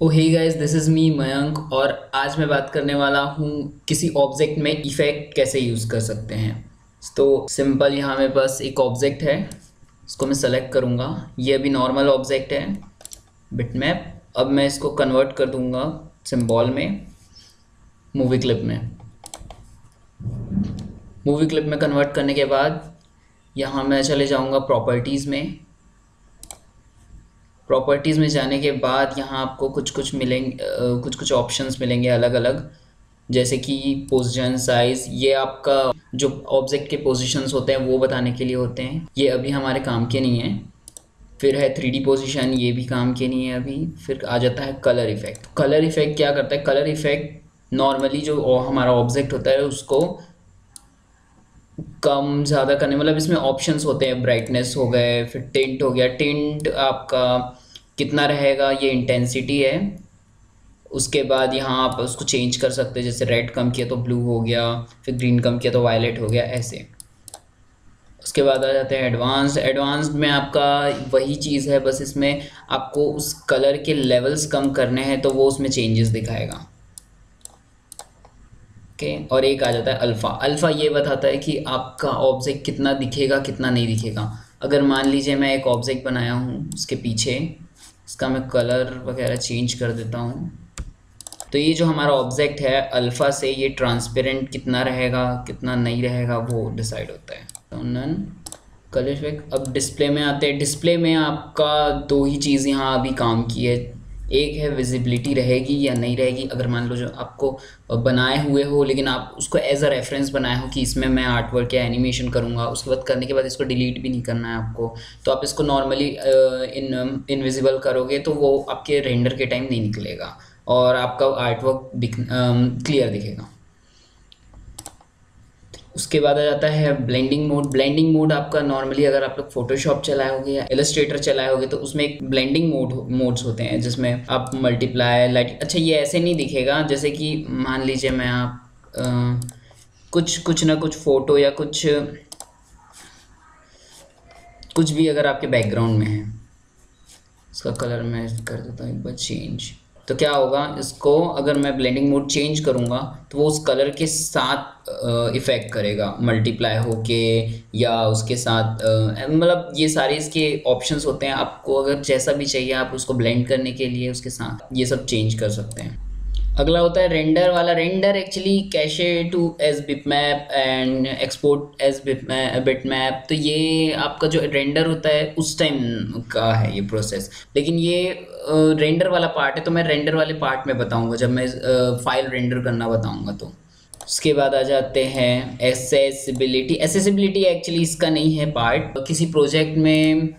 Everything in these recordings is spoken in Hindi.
O hey guys, this is me Mayank और आज मैं बात करने वाला हूँ किसी ऑब्जेक्ट में इफ़ेक्ट कैसे यूज़ कर सकते हैं। तो सिंपल, यहाँ मेरे पास एक ऑब्जेक्ट है, इसको मैं सेलेक्ट करूँगा। ये अभी नॉर्मल ऑब्जेक्ट है, बिटमैप। अब मैं इसको कन्वर्ट कर दूँगा सिंबल में, मूवी क्लिप में। मूवी क्लिप में कन्वर्ट करने के बाद यहाँ मैं चले जाऊँगा प्रॉपर्टीज़ में। प्रॉपर्टीज़ में जाने के बाद यहाँ आपको कुछ मिलेंगे, कुछ ऑप्शंस मिलेंगे अलग अलग, जैसे कि पोजीशन, साइज़। ये आपका जो ऑब्जेक्ट के पोजीशंस होते हैं वो बताने के लिए होते हैं, ये अभी हमारे काम के नहीं है। फिर है 3D पोजीशन, ये भी काम के नहीं है अभी। फिर आ जाता है कलर इफ़ेक्ट। कलर इफ़ेक्ट क्या करता है? कलर इफ़ेक्ट नॉर्मली जो हमारा ऑब्जेक्ट होता है उसको कम ज़्यादा करने, मतलब इसमें ऑप्शंस होते हैं, ब्राइटनेस हो गए, फिर टिंट हो गया। टिंट आपका कितना रहेगा, ये इंटेंसिटी है। उसके बाद यहाँ आप उसको चेंज कर सकते हैं, जैसे रेड कम किया तो ब्लू हो गया, फिर ग्रीन कम किया तो वायलेट हो गया, ऐसे। उसके बाद आ जाते हैं एडवांस्ड। एडवांस्ड में आपका वही चीज़ है, बस इसमें आपको उस कलर के लेवल्स कम करने हैं तो वो उसमें चेंजेस दिखाएगा। ओके, और एक आ जाता है अल्फ़ा। अल्फ़ा ये बताता है कि आपका ऑब्जेक्ट कितना दिखेगा, कितना नहीं दिखेगा। अगर मान लीजिए मैं एक ऑब्जेक्ट बनाया हूँ, उसके पीछे इसका मैं कलर वगैरह चेंज कर देता हूँ, तो ये जो हमारा ऑब्जेक्ट है अल्फ़ा से ये ट्रांसपेरेंट कितना रहेगा, कितना नहीं रहेगा, वो डिसाइड होता है। तो नन कलर इफेक्ट। अब डिस्प्ले में आते हैं। डिस्प्ले में आपका दो ही चीज़ यहाँ अभी काम की है। एक है विजिबिलिटी रहेगी या नहीं रहेगी। अगर मान लो जो आपको बनाए हुए हो, लेकिन आप उसको एज अ रेफरेंस बनाए हो कि इसमें मैं आर्ट वर्क या एनिमेशन करूँगा, उसके बाद करने के बाद इसको डिलीट भी नहीं करना है आपको, तो आप इसको नॉर्मली इनविजिबल करोगे तो वो आपके रेंडर के टाइम नहीं निकलेगा और आपका आर्ट वर्क क्लियर दिखेगा। उसके बाद आ जाता है ब्लेंडिंग मोड। ब्लेंडिंग मोड आपका नॉर्मली अगर आप लोग फोटोशॉप चलाए होगे या इलस्ट्रेटर चलाए होगे तो उसमें एक ब्लेंडिंग मोड्स होते हैं, जिसमें आप मल्टीप्लाई, लाइट। अच्छा, ये ऐसे नहीं दिखेगा, जैसे कि मान लीजिए मैं आप कुछ ना कुछ फ़ोटो या कुछ भी अगर आपके बैकग्राउंड में है, इसका कलर मैं कर देता हूँ एक बार चेंज। तो क्या होगा, इसको अगर मैं ब्लेंडिंग मोड चेंज करूँगा तो वो उस कलर के साथ इफ़ेक्ट करेगा, मल्टीप्लाई होके या उसके साथ, मतलब ये सारे इसके ऑप्शंस होते हैं। आपको अगर जैसा भी चाहिए आप उसको ब्लेंड करने के लिए उसके साथ ये सब चेंज कर सकते हैं। अगला होता है रेंडर वाला। Render actually cache to as bitmap and export as bitmap. तो ये आपका जो रेंडर होता है उस टाइम का है ये प्रोसेस, लेकिन ये रेंडर वाला पार्ट है, तो मैं रेंडर वाले पार्ट में बताऊंगा जब मैं फाइल रेंडर करना बताऊंगा। तो उसके बाद आ जाते हैं एसेसिबिलिटी। एसेसिबिलिटी एक्चुअली इसका नहीं है पार्ट। किसी प्रोजेक्ट में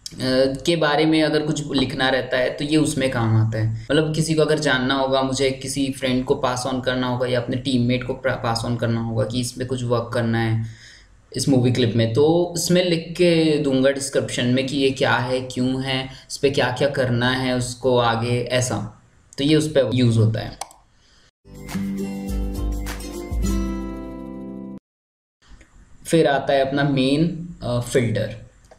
के बारे में अगर कुछ लिखना रहता है तो ये उसमें काम आता है। मतलब किसी को अगर जानना होगा, मुझे किसी फ्रेंड को पास ऑन करना होगा या अपने टीममेट को पास ऑन करना होगा कि इसमें कुछ वर्क करना है इस मूवी क्लिप में, तो इसमें लिख के दूंगा डिस्क्रिप्शन में कि ये क्या है, क्यों है, इस पर क्या क्या करना है उसको आगे, ऐसा। तो ये उस पर यूज़ होता है। फिर आता है अपना मेन फ़िल्टर।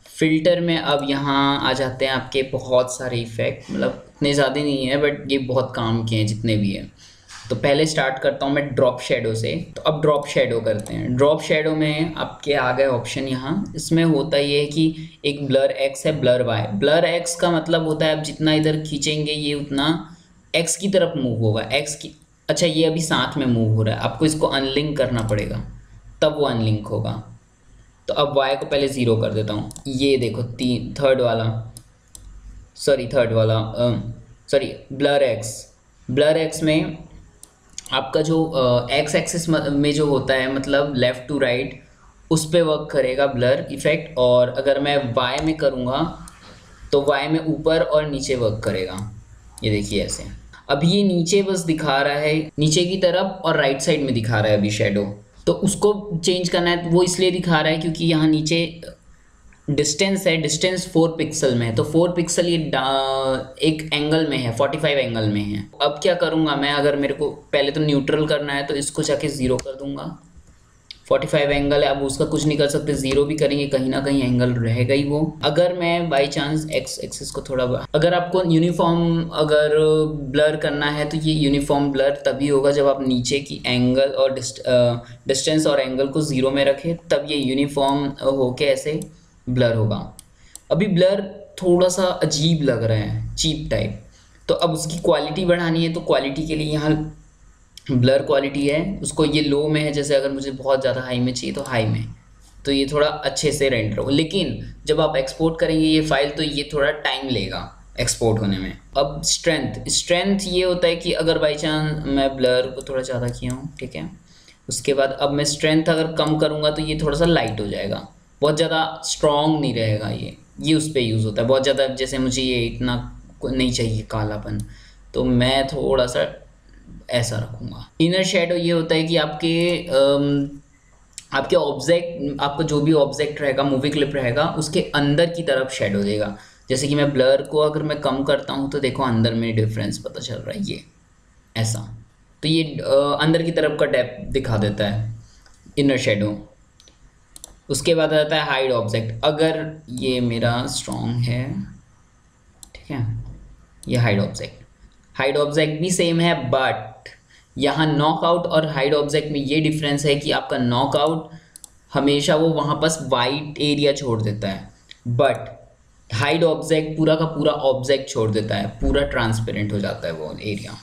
फ़िल्टर में अब यहाँ आ जाते हैं आपके बहुत सारे इफ़ेक्ट, मतलब इतने ज़्यादा नहीं है बट ये बहुत काम के हैं जितने भी हैं। तो पहले स्टार्ट करता हूँ मैं ड्रॉप शेडो से। तो अब ड्रॉप शेडो करते हैं। ड्रॉप शेडो में आपके आ गए ऑप्शन यहाँ। इसमें होता ये है कि एक ब्लर एक्स है, ब्लर वाई। ब्लर एक्स का मतलब होता है आप जितना इधर खींचेंगे ये उतना एक्स की तरफ मूव होगा, एक्स की। अच्छा, ये अभी साथ में मूव हो रहा है, आपको इसको अनलिंक करना पड़ेगा तब वो अनलिंक होगा। तो अब y को पहले 0 कर देता हूँ। ये देखो थर्ड वाला sorry blur x. Blur x में आपका जो एक्स एक्सिस में जो होता है, मतलब लेफ़्ट टू राइट, उस पे वर्क करेगा ब्लर इफ़ेक्ट। और अगर मैं y में करूँगा तो y में ऊपर और नीचे वर्क करेगा। ये देखिए ऐसे। अभी ये नीचे बस दिखा रहा है, नीचे की तरफ और राइट साइड में दिखा रहा है अभी शेडो। तो उसको चेंज करना है, वो इसलिए दिखा रहा है क्योंकि यहाँ नीचे डिस्टेंस है, डिस्टेंस 4 पिक्सल में है। तो 4 पिक्सल ये एक एंगल में है, 45 एंगल में है। अब क्या करूँगा मैं, अगर मेरे को पहले तो न्यूट्रल करना है तो इसको जाके 0 कर दूँगा। 45 एंगल है, अब उसका कुछ नहीं कर सकते, जीरो भी करेंगे कहीं ना कहीं एंगल रहेगा ही वो। अगर मैं बाई चांस एक्स एक्सिस को थोड़ा अगर आपको यूनिफॉर्म अगर ब्लर करना है तो ये यूनिफॉर्म ब्लर तभी होगा जब आप नीचे की एंगल और डिस्टेंस और एंगल को ज़ीरो में रखें, तब ये यूनिफॉर्म होके ऐसे ब्लर होगा। अभी ब्लर थोड़ा सा अजीब लग रहा है, चीप टाइप, तो अब उसकी क्वालिटी बढ़ानी है, तो क्वालिटी के लिए यहाँ ब्लर क्वालिटी है उसको ये लो में है, जैसे अगर मुझे बहुत ज़्यादा हाई में चाहिए तो हाई में, तो ये थोड़ा अच्छे से रेंडर हो। लेकिन जब आप एक्सपोर्ट करेंगे ये फाइल तो ये थोड़ा टाइम लेगा एक्सपोर्ट होने में। अब स्ट्रेंथ ये होता है कि अगर बाई चांस मैं ब्लर को थोड़ा ज़्यादा किया हूँ, ठीक है, उसके बाद अब मैं स्ट्रेंथ अगर कम करूँगा तो ये थोड़ा सा लाइट हो जाएगा, बहुत ज़्यादा स्ट्रॉन्ग नहीं रहेगा। ये उस पर यूज़ होता है बहुत ज़्यादा, जैसे मुझे ये इतना नहीं चाहिए कालापन, तो मैं थोड़ा सा ऐसा रखूँगा। इनर शेडो ये होता है कि आपके ऑब्जेक्ट, आपका जो भी ऑब्जेक्ट रहेगा, मूवी क्लिप रहेगा, उसके अंदर की तरफ शेडो देगा। जैसे कि मैं ब्लर को अगर मैं कम करता हूँ तो देखो अंदर में डिफरेंस पता चल रहा है, ये ऐसा, तो ये अंदर की तरफ का डेप्थ दिखा देता है इनर शेडो। उसके बाद आता है हाइड ऑब्जेक्ट। अगर ये मेरा स्ट्रॉन्ग है, ठीक है, ये हाइड ऑब्जेक्ट भी सेम है, बट यहाँ नॉकआउट और हाइड ऑब्जेक्ट में ये डिफरेंस है कि आपका नॉकआउट हमेशा वो वहाँ पास वाइट एरिया छोड़ देता है, बट हाइड ऑब्जेक्ट पूरा का पूरा ऑब्जेक्ट छोड़ देता है, पूरा ट्रांसपेरेंट हो जाता है वो एरिया।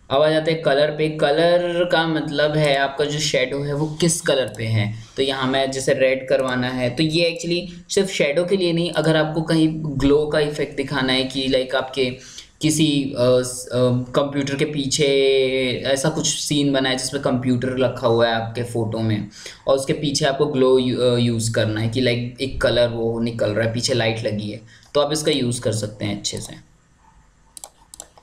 अब आ जाते हैं कलर पे। कलर का मतलब है आपका जो शेडो है वो किस कलर पे है। तो यहाँ मैं जैसे रेड करवाना है तो ये एक्चुअली सिर्फ शेडो के लिए नहीं, अगर आपको कहीं ग्लो का इफेक्ट दिखाना है कि लाइक आपके किसी कंप्यूटर के पीछे ऐसा कुछ सीन बना है जिसमें कंप्यूटर रखा हुआ है आपके फ़ोटो में, और उसके पीछे आपको ग्लो यूज़ करना है कि लाइक एक कलर वो निकल रहा है, पीछे लाइट लगी है, तो आप इसका यूज़ कर सकते हैं अच्छे से,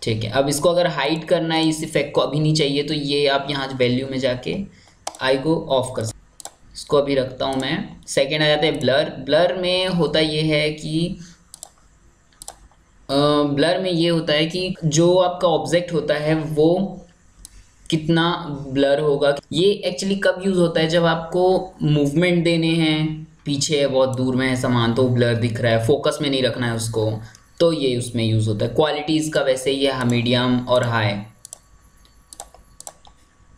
ठीक है। अब इसको अगर हाइड करना है, इस इफेक्ट को अभी नहीं चाहिए, तो ये आप यहाँ वैल्यू में जाके आई को ऑफ कर सकते हैं। इसको अभी रखता हूँ मैं। सेकेंड आ जाता है ब्लर। ब्लर में होता ये है कि जो आपका ऑब्जेक्ट होता है वो कितना ब्लर होगा। ये एक्चुअली कब यूज़ होता है, जब आपको मूवमेंट देने हैं, पीछे है बहुत दूर में है सामान तो ब्लर दिख रहा है, फोकस में नहीं रखना है उसको, तो ये उसमें यूज़ होता है। क्वालिटी इसका वैसे ही है मीडियम और हाई,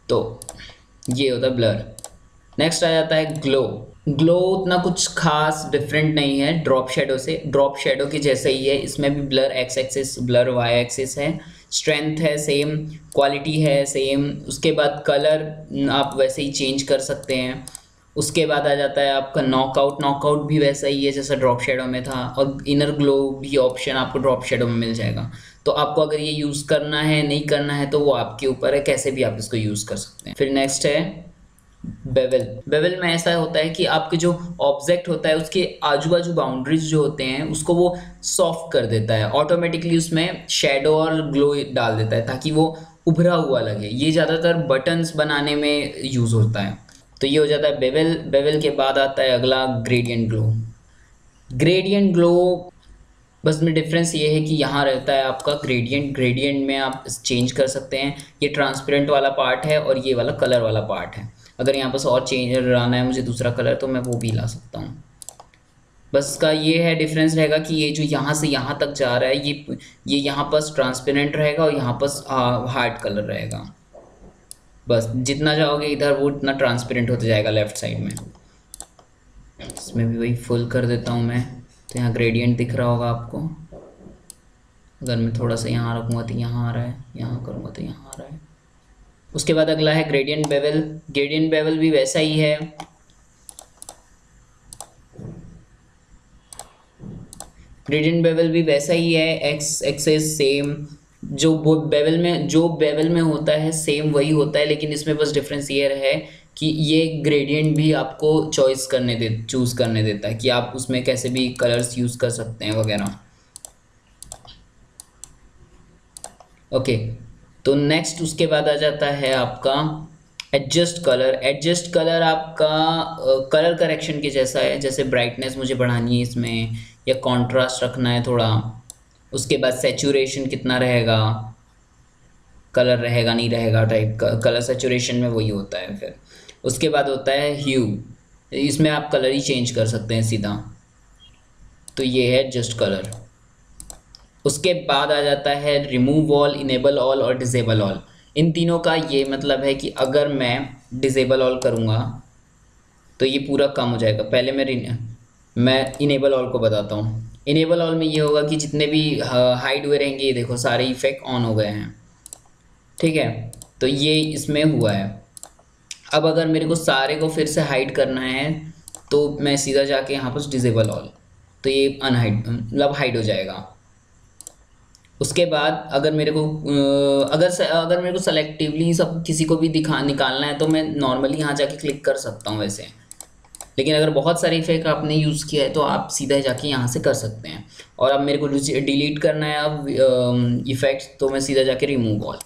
तो ये होता है ब्लर। नेक्स्ट आ जाता है ग्लो। ग्लो उतना कुछ खास डिफरेंट नहीं है ड्रॉप शेडो से, ड्रॉप शेडो के जैसे ही है। इसमें भी blur X axis, blur Y axis है, स्ट्रेंथ है सेम, क्वालिटी है सेम। उसके बाद कलर आप वैसे ही चेंज कर सकते हैं। उसके बाद आ जाता है आपका नॉकआउट। नॉकआउट भी वैसा ही है जैसा ड्रॉप शेडो में था, और इनर ग्लो भी ऑप्शन आपको ड्रॉप शेडो में मिल जाएगा। तो आपको अगर ये यूज़ करना है नहीं करना है तो वो आपके ऊपर है, कैसे भी आप इसको यूज़ कर सकते हैं। फिर नेक्स्ट है बेवल। बेवल में ऐसा होता है कि आपके जो ऑब्जेक्ट होता है उसके आजू बाजू बाउंड्रीज जो होते हैं उसको वो सॉफ्ट कर देता है, ऑटोमेटिकली उसमें शेडो और ग्लो डाल देता है ताकि वो उभरा हुआ लगे। ये ज़्यादातर बटन्स बनाने में यूज़ होता है। तो ये हो जाता है बेवल। बेवल के बाद आता है अगला ग्रेडियंट ग्लो। ग्रेडियंट ग्लो बस में डिफरेंस ये है कि यहाँ रहता है आपका ग्रेडियंट। ग्रेडियंट में आप चेंज कर सकते हैं, ये ट्रांसपेरेंट वाला पार्ट है और ये वाला कलर वाला पार्ट है। अगर यहाँ पर और चेंज लाना है मुझे दूसरा कलर तो मैं वो भी ला सकता हूँ। बस इसका ये है डिफरेंस रहेगा कि ये जो यहाँ से यहाँ तक जा रहा है ये यहाँ पर ट्रांसपेरेंट रहेगा और यहाँ पर हार्ड कलर रहेगा। बस जितना जाओगे इधर वो इतना ट्रांसपेरेंट होता जाएगा लेफ्ट साइड में। इसमें भी वही फुल कर देता हूँ मैं, तो यहाँ ग्रेडियंट दिख रहा होगा आपको। अगर मैं थोड़ा सा यहाँ रखूँगा तो यहाँ आ रहा है, यहाँ करूँगा तो यहाँ आ रहा है। उसके बाद अगला है ग्रेडियंट बेवल। ग्रेडियंट बेवल भी वैसा ही है। ग्रेडियंट बेवल भी वैसा ही है, एक्स एक्सेस सेम, जो बेवल में होता है सेम वही होता है, लेकिन इसमें बस डिफरेंस ये है कि ये ग्रेडियंट भी आपको चूज़ करने देता है कि आप उसमें कैसे भी कलर्स यूज़ कर सकते हैं वगैरह। ओके, तो नेक्स्ट उसके बाद आ जाता है आपका एडजस्ट कलर। एडजस्ट कलर आपका कलर करेक्शन के जैसा है, जैसे ब्राइटनेस मुझे बढ़ानी है इसमें या कॉन्ट्रास्ट रखना है थोड़ा। उसके बाद सैचुरेशन कितना रहेगा, कलर रहेगा नहीं रहेगा टाइप का, कलर सैचुरेशन में वही होता है। फिर उसके बाद होता है ह्यू, इसमें आप कलर ही चेंज कर सकते हैं सीधा, तो ये है जस्ट कलर। उसके बाद आ जाता है रिमूव ऑल, इनेबल ऑल और डिसेबल ऑल। इन तीनों का ये मतलब है कि अगर मैं डिसेबल ऑल करूँगा तो ये पूरा कम हो जाएगा। पहले मैं इनेबल ऑल को बताता हूँ। इनेबल ऑल में ये होगा कि जितने भी हाइड हुए रहेंगे, ये देखो सारे इफेक्ट ऑन हो गए हैं, ठीक है, तो ये इसमें हुआ है। अब अगर मेरे को सारे को फिर से हाइड करना है तो मैं सीधा जाके यहाँ पर डिसेबल ऑल, तो ये अनहाइड मतलब हाइड हो जाएगा। उसके बाद अगर मेरे को अगर मेरे को सेलेक्टिवली सब किसी को भी निकालना है तो मैं नॉर्मली यहाँ जाके क्लिक कर सकता हूँ वैसे, लेकिन अगर बहुत सारे इफेक्ट आपने यूज़ किया है तो आप सीधा जाके यहाँ से कर सकते हैं। और अब मेरे को डिलीट करना है अब इफेक्ट्स, तो मैं सीधा जाके रिमूव ऑल,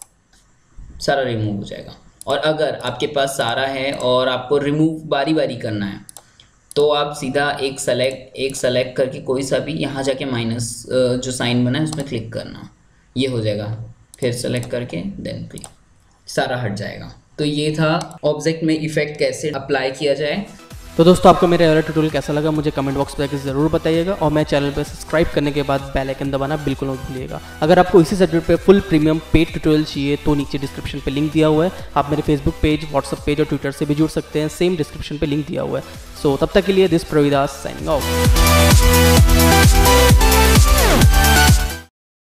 सारा रिमूव हो जाएगा। और अगर आपके पास सारा है और आपको रिमूव बारी बारी करना है तो आप सीधा एक सेलेक्ट करके कोई सा भी यहाँ जाके माइनस जो साइन बना है उसमें क्लिक करना, ये हो जाएगा। फिर सेलेक्ट करके देन क्लिक, सारा हट जाएगा। तो ये था ऑब्जेक्ट में इफेक्ट कैसे अप्लाई किया जाए। तो दोस्तों आपको मेरा वाला ट्यूटोरियल कैसा लगा मुझे कमेंट बॉक्स में जाकर ज़रूर बताइएगा, और मेरे चैनल पर सब्सक्राइब करने के बाद बेल आइकन दबाना बिल्कुल मत भूलिएगा। अगर आपको इसी सब्जेक्ट पे फुल प्रीमियम पेड ट्यूटोरियल चाहिए तो नीचे डिस्क्रिप्शन पे लिंक दिया हुआ है, आप मेरे फेसबुक पेज, व्हाट्सअप पेज और ट्विटर से भी जुड़ सकते हैं, सेम डिस्क्रिप्शन पे लिंक दिया हुआ है। सो तब तक के लिए दिस प्रवीदास साइनिंग ऑफ।